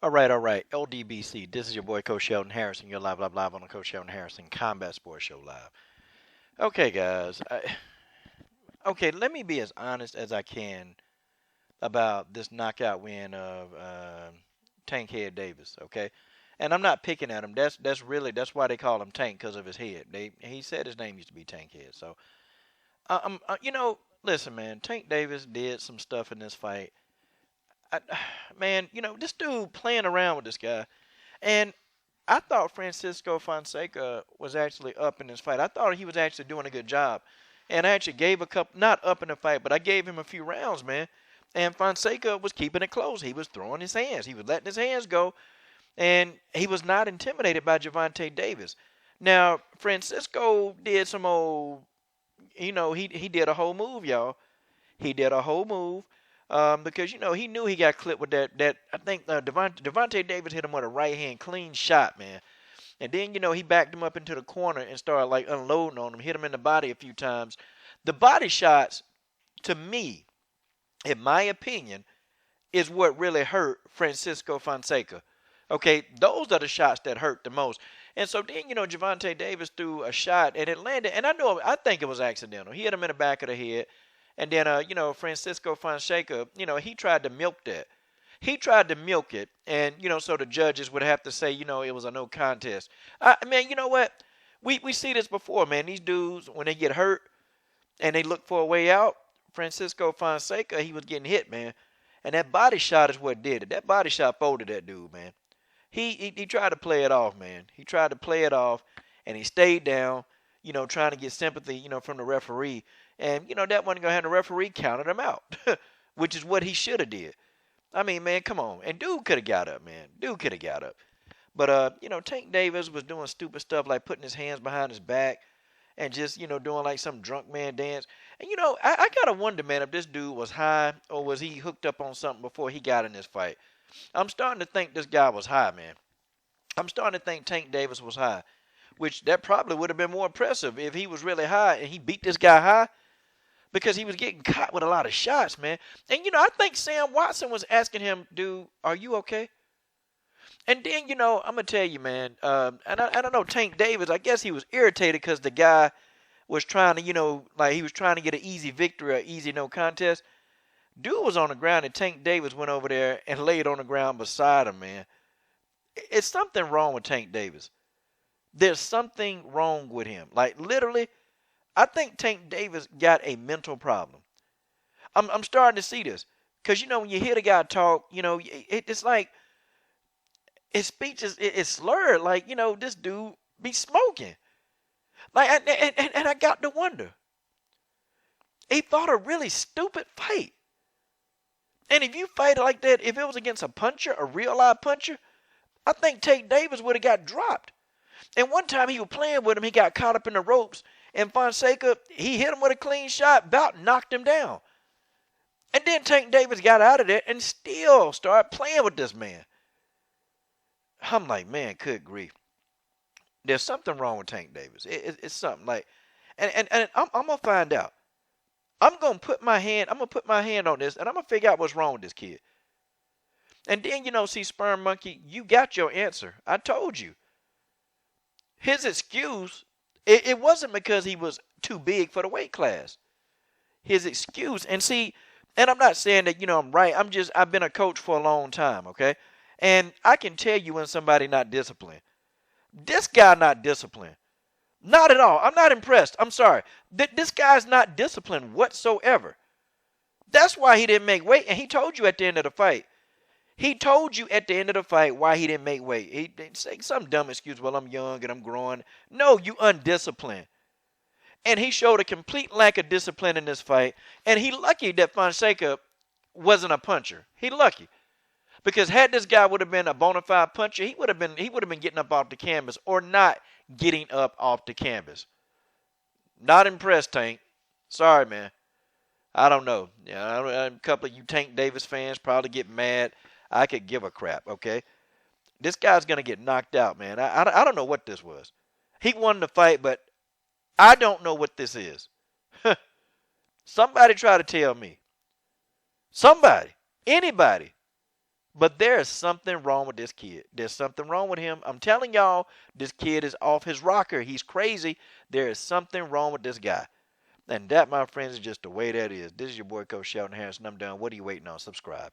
All right. LDBC. This is your boy Coach Sheldon Harrison. You're live on the Coach Sheldon Harrison Combat Sports Show live. Okay, guys. Okay, let me be as honest as I can about this knockout win of Tankhead Davis. Okay, and I'm not picking at him. That's why they call him Tank because of his head. He said his name used to be Tankhead. So listen, man. Tank Davis did some stuff in this fight. I, man, this dude playing around with this guy. And I thought Francisco Fonseca was actually up in this fight. I thought he was actually doing a good job. And I actually gave a couple, not up in the fight, but I gave him a few rounds, man. And Fonseca was keeping it close. He was throwing his hands. He was letting his hands go. And he was not intimidated by Gervonta Davis. Now, Francisco did some old, he did a whole move, y'all. He did a whole move. Because he knew he got clipped with that. I think Gervonta Davis hit him with a right hand clean shot, man. And then he backed him up into the corner and started like unloading on him, hit him in the body a few times. The body shots, to me, in my opinion, is what really hurt Francisco Fonseca. Okay, those are the shots that hurt the most. And so then Gervonta Davis threw a shot and it landed, and I think it was accidental. He hit him in the back of the head. And then, Francisco Fonseca, he tried to milk that. He tried to milk it, and, so the judges would have to say, it was a no contest. Man, you know what? We see this before, man. These dudes, when they get hurt and they look for a way out, Francisco Fonseca, he was getting hit, man. And that body shot is what did it. That body shot folded that dude, man. He tried to play it off, man. He tried to play it off, and he stayed down, trying to get sympathy, from the referee. And, that wasn't going to have the referee counted him out, which is what he should have did. I mean, man, come on. And dude could have got up, man. Dude could have got up. But, Tank Davis was doing stupid stuff like putting his hands behind his back and just, doing like some drunk man dance. And, I got to wonder, man, if this dude was high or was he hooked up on something before he got in this fight. I'm starting to think this guy was high, man. I'm starting to think Tank Davis was high, which that probably would have been more impressive if he was really high and he beat this guy high. Because he was getting caught with a lot of shots, man. And, I think Sam Watson was asking him, dude, are you okay? And then, I'm going to tell you, man, and I don't know, Tank Davis, I guess he was irritated because the guy was trying to, like he was trying to get an easy victory or easy no contest. Dude was on the ground and Tank Davis went over there and laid on the ground beside him, man. It's something wrong with Tank Davis. There's something wrong with him. Like, literally, I think Tank Davis got a mental problem. I'm starting to see this. Because, when you hear the guy talk, it's like his speech is slurred. Like, this dude be smoking. Like, and I got to wonder. He fought a really stupid fight. And if you fight like that, if it was against a puncher, a real live puncher, I think Tank Davis would have got dropped. And one time he was playing with him, he got caught up in the ropes. And Fonseca, he hit him with a clean shot, about knocked him down. And then Tank Davis got out of there and still started playing with this man. I'm like, man, good grief. There's something wrong with Tank Davis. It's something like, and I'm gonna find out. I'm gonna put my hand on this, and I'm gonna figure out what's wrong with this kid. And then see, Sperm Monkey, you got your answer. I told you. His excuse. It wasn't because he was too big for the weight class. His excuse, and I'm not saying that, I'm right. I've been a coach for a long time, okay? And I can tell you when somebody not disciplined. This guy not disciplined. Not at all. I'm not impressed. I'm sorry. This guy's not disciplined whatsoever. That's why he didn't make weight, and he told you at the end of the fight. He told you at the end of the fight why he didn't make weight. He say some dumb excuse, well, I'm young and I'm growing. No, you undisciplined. And he showed a complete lack of discipline in this fight. And he lucky that Fonseca wasn't a puncher. He lucky. Because had this guy would have been a bona fide puncher, he would have been getting up off the canvas or not getting up off the canvas. Not impressed, Tank. Sorry, man. I don't know. Yeah, a couple of you Tank Davis fans probably get mad. I could give a crap, okay? This guy's going to get knocked out, man. I don't know what this was. He won the fight, but I don't know what this is. Somebody try to tell me. Somebody. Anybody. But there is something wrong with this kid. There's something wrong with him. I'm telling y'all, this kid is off his rocker. He's crazy. There is something wrong with this guy. And that, my friends, is just the way that is. This is your boy, Coach Sheldon Harrison. I'm done. What are you waiting on? Subscribe.